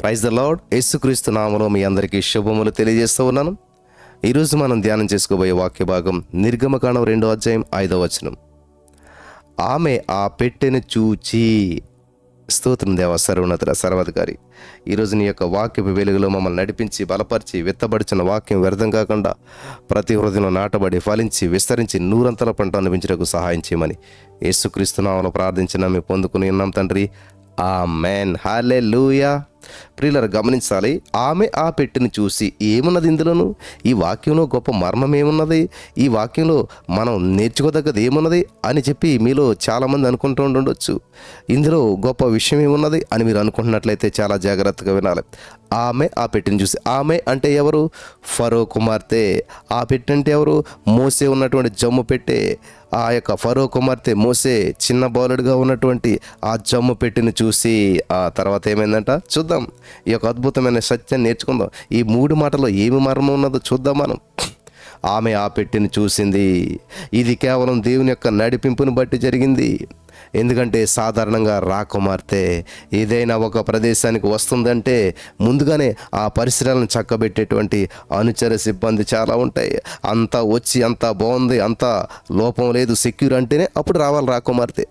Praise the lord. యేసుక్రీస్తు నామములో మీ అందరికీ శుభములు తెలియజేస్తూ ఉన్నాను. ఈరోజు మనం ధ్యానం చేసుకోబోయే వాక్య భాగం నిర్గమకాండం 2వ అధ్యాయం 5వ వచనం. ఆమె ఆ పెట్టెను చూచి. స్తోత్రం దేవా సర్వోన్నతుడ సర్వాధికారి. ఈరోజు నీ యొక్క వాక్యపు వెలుగులో మమ్మల్ని నడిపించి బలపరిచి విత్తబడిచిన వాక్యం వ్యర్థం కాకుండా ప్రతి హృదయంలో నాటబడి ఫలించి విస్తరించి నూరంతల పంట అనిపించడానికి సహాయం చేయమని యేసుక్రీస్తు నామములో ప్రార్థించిన మేము పొందుకుని ఉన్నాం తండ్రి. ఆమేన్. హల్లెలూయా. ప్రియులారా, గమనించాలి. ఆమె ఆ పెట్టెను చూసి. ఏమున్నది ఇందులోను? ఈ వాక్యంలో గొప్ప మర్మం ఏమున్నది? ఈ వాక్యంలో మనం నేర్చుకోదగ్గది ఏమున్నది అని చెప్పి మీలో చాలామంది అనుకుంటూ ఉండొచ్చు. ఇందులో గొప్ప విషయం ఏమున్నది అని మీరు అనుకుంటున్నట్లయితే చాలా జాగ్రత్తగా వినాలి. ఆమె ఆ పెట్టెను చూసి. ఆమె అంటే ఎవరు? ఫరో కుమార్తె. ఆ పెట్టె అంటే ఎవరు? మోసే ఉన్నటువంటి జమ్ము పెట్టె. ఆ యొక్క ఫరో కుమార్తె మోసే చిన్న బాలుడిగా ఉన్నటువంటి ఆ జమ్ము పెట్టెను చూసి. ఆ తర్వాత ఏమైందంట చూద్దాం. ఈ యొక్క అద్భుతమైన సత్యాన్ని నేర్చుకుందాం. ఈ 3 మాటల్లో ఏమి మర్మం ఉన్నదో చూద్దాం మనం. ఆమె ఆ పెట్టెను చూసింది. ఇది కేవలం దేవుని యొక్క నడిపింపును బట్టి జరిగింది. ఎందుకంటే సాధారణంగా రాకుమార్తె ఏదైనా ఒక ప్రదేశానికి వస్తుందంటే ముందుగానే ఆ పరిసరాలను చక్కబెట్టేటువంటి అనుచర సిబ్బంది చాలా ఉంటాయి. అంతా వచ్చి అంతా బాగుంది, అంతా లోపం లేదు, సెక్యూర్ అంటేనే అప్పుడు రావాలి రాకుమార్తె.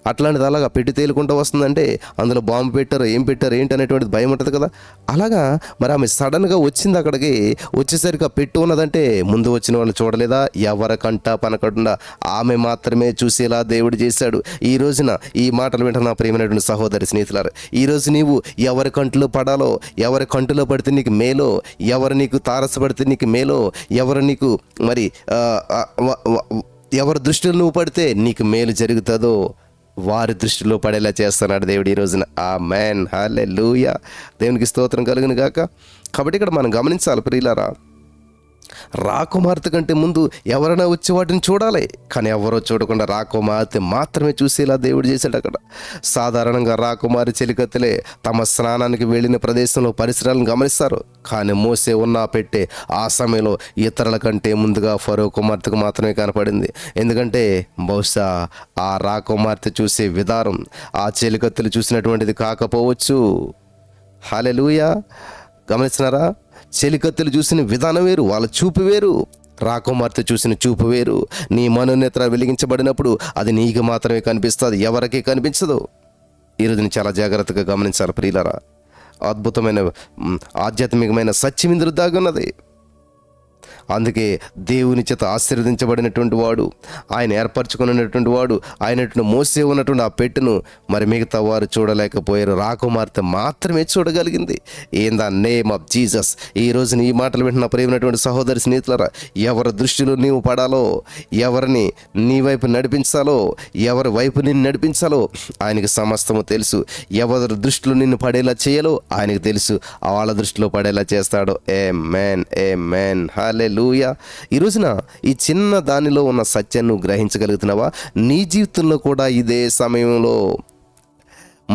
అట్లాంటిది అలాగా పెట్టి తేలుకుంటూ వస్తుందంటే అందులో బాంబు పెట్టారు, ఏం పెట్టారు ఏంటి అనేటువంటిది భయం ఉంటుంది కదా. అలాగా మరి ఆమె సడన్గా వచ్చింది. అక్కడికి వచ్చేసరికి ఆ పెట్టి ఉన్నదంటే ముందు వచ్చిన వాళ్ళు చూడలేదా? ఎవరికంటా పనకుండా ఆమె మాత్రమే చూసేలా దేవుడు చేశాడు. ఈ రోజున ఈ మాటలు వింటున్న ప్రియమైనటువంటి సహోదరి స్నేహితులారు, ఈరోజు నీవు ఎవరి కంటిలో పడాలో, ఎవరి కంటిలో పడితే నీకు మేలో, ఎవరు నీకు తారసపడితే నీకు మేలో, ఎవరు నీకు మరి ఎవరి దృష్టిలో నువ్వు పడితే నీకు మేలు జరుగుతుందో వారి దృష్టిలో పడేలా చేస్తున్నాడు దేవుడు ఈ రోజున. ఆమేన్. హల్లెలూయా. దేవునికి స్తోత్రం కలుగును గాక. కాబట్టి ఇక్కడ మనం గమనించాలి ప్రియులారా, రాకుమార్తె కంటే ముందు ఎవరైనా వచ్చి వాటిని చూడాలి. కానీ ఎవరో చూడకుండా రాకుమార్తె మాత్రమే చూసేలా దేవుడు చేశాడు. అక్కడ సాధారణంగా రాకుమారి చెలికత్తెలే తమ స్నానానికి వెళ్ళిన ప్రదేశంలో పరిసరాలను గమనిస్తారు. కానీ మోసే ఉన్న పెట్టే ఆ సమయంలో ఇతరుల కంటే ముందుగా ఫరో కుమార్తెకు మాత్రమే కనపడింది. ఎందుకంటే బహుశా ఆ రాకుమార్తె చూసే విధానం ఆ చెలికత్తెలు చూసినటువంటిది కాకపోవచ్చు. హల్లెలూయా. గమనిస్తున్నారా? చెలికత్తెలు చూసిన విధానం వేరు, వాళ్ళ చూపు వేరు. రాకుమార్తె చూసిన చూపు వేరు. నీ మనోనేత్ర వెలిగించబడినప్పుడు అది నీకు మాత్రమే కనిపిస్తుంది, ఎవరికీ కనిపించదు. ఈరోజు నేను చాలా జాగ్రత్తగా గమనించాలి ప్రియులారా. అద్భుతమైన ఆధ్యాత్మికమైన సత్యం ఇందులో దాగి ఉన్నది. అందుకే దేవుని చేత ఆశీర్వదించబడినటువంటి వాడు, ఆయన ఏర్పరచుకున్నటువంటి వాడు, ఆయన మోసే ఉన్నటువంటి ఆ పెట్టెను మరి మిగతా వారు చూడలేకపోయారు. రాకుమార్తె మాత్రమే చూడగలిగింది. In the name of Jesus. ఈ రోజున ఈ మాటలు వింటున్న ప్రియమైనటువంటి సహోదరి స్నేహితులారా, ఎవరి దృష్టిలో నీవు పడాలో, ఎవరిని నీ వైపు నడిపించాలో, ఎవరి వైపు నిన్ను నడిపించాలో ఆయనకి సమస్తము తెలుసు. ఎవరి దృష్టిలో నిన్ను పడేలా చేయాలో ఆయనకు తెలుసు. వాళ్ళ దృష్టిలో పడేలా చేస్తాడు. ఆమేన్. ఆమేన్. హల్లెలూయా. ఈ రోజున ఈ చిన్న దానిలో ఉన్న సత్యాన్ని నువ్వు గ్రహించగలుగుతున్నావా? నీ జీవితంలో కూడా ఇదే సమయంలో,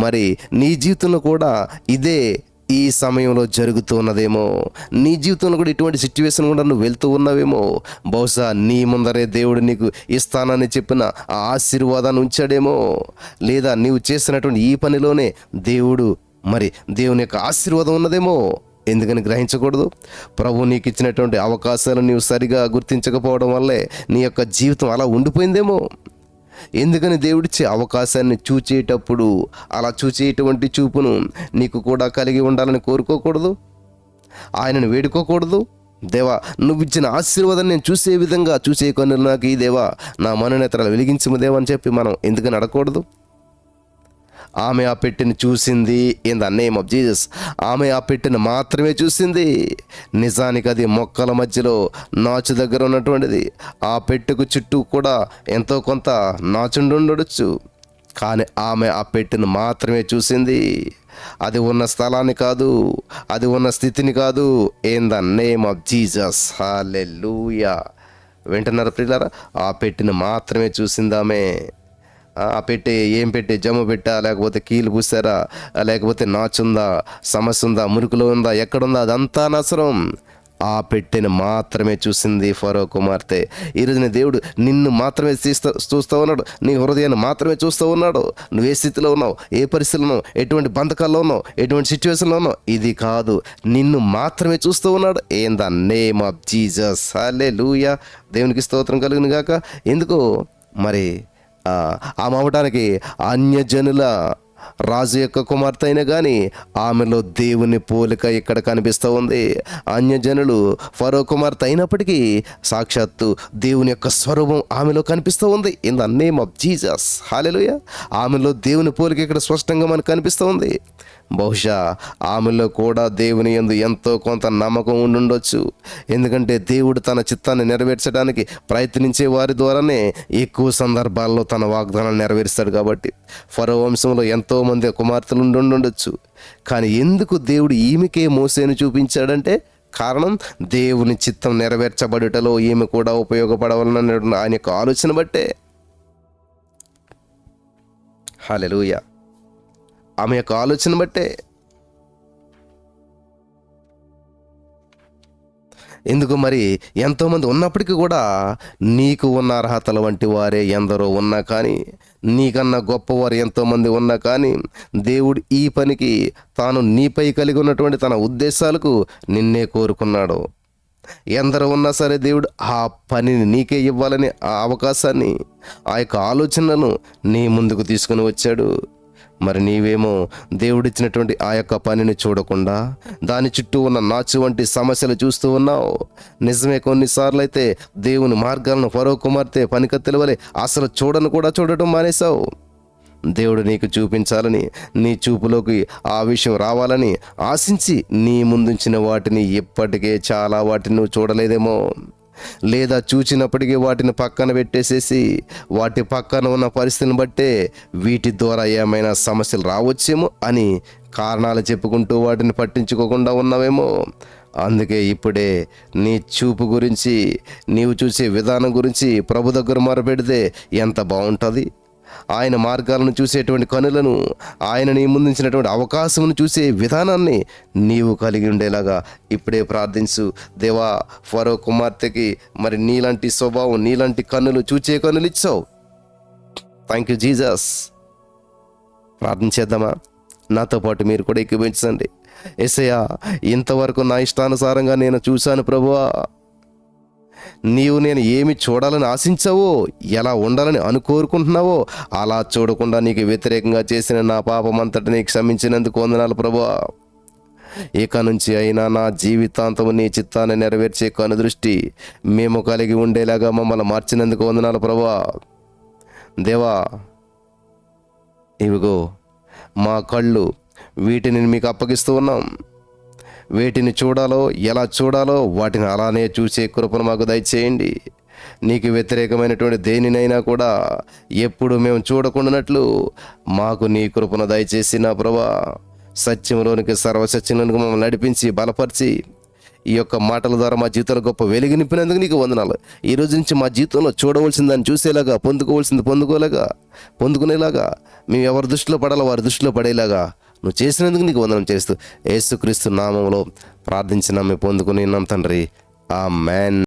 మరి నీ జీవితంలో కూడా ఇదే ఈ సమయంలో జరుగుతూ ఉన్నదేమో. నీ జీవితంలో కూడా ఇటువంటి సిచ్యువేషన్ కూడా నువ్వు వెళ్తూ ఉన్నావేమో. బహుశా నీ ముందరే దేవుడు నీకు ఇస్తానని చెప్పిన ఆ ఆశీర్వాదాన్ని ఉంచాడేమో. లేదా నీవు చేసినటువంటి ఈ పనిలోనే దేవుని యొక్క ఆశీర్వాదం ఉన్నదేమో. ఎందుకని గ్రహించకూడదు? ప్రభు నీకు ఇచ్చినటువంటి అవకాశాలను నీవు సరిగా గుర్తించకపోవడం వల్లే నీ యొక్క జీవితం అలా ఉండిపోయిందేమో. ఎందుకని దేవుడిచ్చే అవకాశాన్ని చూచేటప్పుడు అలా చూచేటువంటి చూపును నీకు కూడా కలిగి ఉండాలని కోరుకోకూడదు? ఆయనను వేడుకోకూడదు? దేవా, నువ్వు ఇచ్చిన ఆశీర్వాదాన్ని నేను చూసే విధంగా చూసే కన్నులు నాకు ఈ దేవా, నా మనోనేత్రాలు వెలిగించము దేవా అని చెప్పి మనం ఎందుకని అడగకూడదు? ఆమె ఆ పెట్టెను చూసింది. In the name of Jesus. ఆమె ఆ పెట్టెను మాత్రమే చూసింది. నిజానికి అది మొక్కల మధ్యలో నాచు దగ్గర ఉన్నటువంటిది. ఆ పెట్టెకు చుట్టూ కూడా ఎంతో కొంత నాచుండొచ్చు. కానీ ఆమె ఆ పెట్టెను మాత్రమే చూసింది. అది ఉన్న స్థలాన్ని కాదు, అది ఉన్న స్థితిని కాదు. In the name of Jesus. Hallelujah. వింటున్నారా ప్రియులారా? ఆ పెట్టెను మాత్రమే చూసిందామే. ఆ పెట్టే ఏం పెట్టే? జమ్ము పెట్టా, లేకపోతే కీలు పూసారా, లేకపోతే నాచుందా, సమస్య ఉందా, మురుకులో ఉందా, ఎక్కడుందా, అదంతా నసరం. ఆ పెట్టెను మాత్రమే చూసింది ఫరో కుమార్తె. ఈరోజున దేవుడు నిన్ను మాత్రమే చూస్తూ ఉన్నాడు. నీ హృదయాన్ని మాత్రమే చూస్తూ ఉన్నాడు. నువ్వు ఏ స్థితిలో ఉన్నావు, ఏ పరిస్థితిలో ఉన్నావు, ఎటువంటి బంధకాల్లో ఉన్నావు, ఎటువంటి సిచ్యువేషన్లో ఉన్నావు, ఇది కాదు, నిన్ను మాత్రమే చూస్తూ ఉన్నాడు. In the name of Jesus. Hallelujah. దేవునికి స్తోత్రం కలుగును గాక. ఎందుకు మరి ఆమె అవ్వటానికి అన్యజనుల రాజు యొక్క కుమార్తె అయినా కానీ ఆమెలో దేవుని పోలిక ఇక్కడ కనిపిస్తూ ఉంది. అన్యజనులు ఫరో కుమార్తె అయినప్పటికీ సాక్షాత్తు దేవుని యొక్క స్వరూపం ఆమెలో కనిపిస్తూ ఉంది. In the name of Jesus. Hallelujah. ఆమెలో దేవుని పోలిక ఇక్కడ స్పష్టంగా మనకు కనిపిస్తూ ఉంది. బహుశా ఆమెలో కూడా దేవుని యందు ఎంతో కొంత నమ్మకం ఉండుండొచ్చు. ఎందుకంటే దేవుడు తన చిత్తాన్ని నెరవేర్చడానికి ప్రయత్నించే వారి ద్వారానే ఎక్కువ సందర్భాల్లో తన వాగ్దానాలు నెరవేరుస్తాడు. కాబట్టి ఫరో వంశంలో ఎంతోమంది కుమార్తెలు ఉండుండొచ్చు. కానీ ఎందుకు దేవుడు ఈమెకే మోసేను చూపించాడంటే కారణం దేవుని చిత్తం నెరవేర్చబడుటలో ఈమె కూడా ఉపయోగపడవాలన్న ఆయన యొక్క ఆలోచన బట్టే. హల్లెలూయా. ఆమె యొక్క ఆలోచన బట్టే. ఎందుకు మరి ఎంతోమంది ఉన్నప్పటికీ కూడా నీకు ఉన్న అర్హతల వంటి వారే ఎందరో ఉన్నా కానీ, నీకన్నా గొప్పవారు ఎంతోమంది ఉన్నా కానీ, దేవుడు ఈ పనికి తాను నీపై కలిగి ఉన్నటువంటి తన ఉద్దేశాలకు నిన్నే కోరుకున్నాడు. ఎందరో ఉన్నా సరే దేవుడు ఆ పనిని నీకే ఇవ్వాలని, ఆ అవకాశాన్ని, ఆ యొక్క ఆలోచనలను నీ ముందుకు తీసుకుని వచ్చాడు. మరి నీవేమో దేవుడిచ్చినటువంటి ఆ యొక్క పనిని చూడకుండా దాని చుట్టూ ఉన్న నాచు వంటి సమస్యలు చూస్తూ ఉన్నావు. నిజమే, కొన్నిసార్లు అయితే దేవుని మార్గాలను ఫరో కుమార్తె పనికత్తెల వలె అసలు చూడటం మానేశావు. దేవుడు నీకు చూపించాలని, నీ చూపులోకి ఆ విషయం రావాలని ఆశించి నీ ముందుంచిన వాటిని ఇప్పటికే చాలా వాటిని నువ్వు చూడలేదేమో, లేదా చూచినప్పటికీ వాటిని పక్కన పెట్టేసేసి వాటి పక్కన ఉన్న పరిస్థితిని బట్టే వీటి ద్వారా ఏమైనా సమస్యలు రావచ్చేమో అని కారణాలు చెప్పుకుంటూ వాటిని పట్టించుకోకుండా ఉన్నావేమో. అందుకే ఇప్పుడే నీ చూపు గురించి, నీవు చూసే విధానం గురించి ప్రభు దగ్గర మొరపెడితే ఎంత బాగుంటుంది. ఆయన మార్గాలను చూసేటువంటి కనులను, ఆయన నీ ముందుంచినటువంటి అవకాశమును చూసే విధానాన్ని నీవు కలిగి ఉండేలాగా ఇప్పుడే ప్రార్థించు. దేవా, ఫరో కుమార్తెకి మరి నీలాంటి స్వభావం, నీలాంటి కన్నులు, చూచే కన్నులు ఇచ్చావు. Thank you Jesus. ప్రార్థించేద్దామా? నాతో పాటు మీరు కూడా ఎక్కిపించండి. యేసయ్యా, ఇంతవరకు నా ఇష్టానుసారంగా నేను చూశాను ప్రభువా. నీవు నేను ఏమి చూడాలని ఆశించావో, ఎలా ఉండాలని అనుకోరుకుంటున్నావో అలా చూడకుండా నీకు వ్యతిరేకంగా చేసిన నా పాపమంతటిని క్షమించినందుకు వందనాలు ప్రభువా. ఇక నుంచి అయినా నా జీవితాంతము నీ చిత్తాన్ని నెరవేర్చే కనుదృష్టి మేము కలిగి ఉండేలాగా మమ్మల్ని మార్చినందుకు వందనాలు ప్రభువా. దేవా, ఇవిగో మా కళ్ళు, వీటిని మీకు అప్పగిస్తూ ఉన్నాం. వేటిని చూడాలో, ఎలా చూడాలో వాటిని అలానే చూసే కృపను మాకు దయచేయండి. నీకు వ్యతిరేకమైనటువంటి దేనినైనా కూడా ఎప్పుడు మేము చూడకుండానట్లు మాకు నీ కృపను దయచేసి నా ప్రభా, సత్యంలోనికి, సర్వసత్యంలోనికి మమ్మల్ని నడిపించి బలపరిచి ఈ యొక్క మాటల ద్వారా మా జీవితంలో గొప్ప వెలుగు నింపినందుకు నీకు వందనాలు. ఈ రోజు నుంచి మా జీవితంలో చూడవలసిందని చూసేలాగా, పొందుకోవాల్సింది పొందుకునేలాగా, మేము ఎవరి దృష్టిలో పడాలో వారి దృష్టిలో పడేలాగా నువ్వు చేసినందుకు నీకు వందనం చేస్తూ యేసుక్రీస్తు నామములో ప్రార్థించిన మేము పొందుకుని ఉన్నాం తండ్రి. ఆమేన్.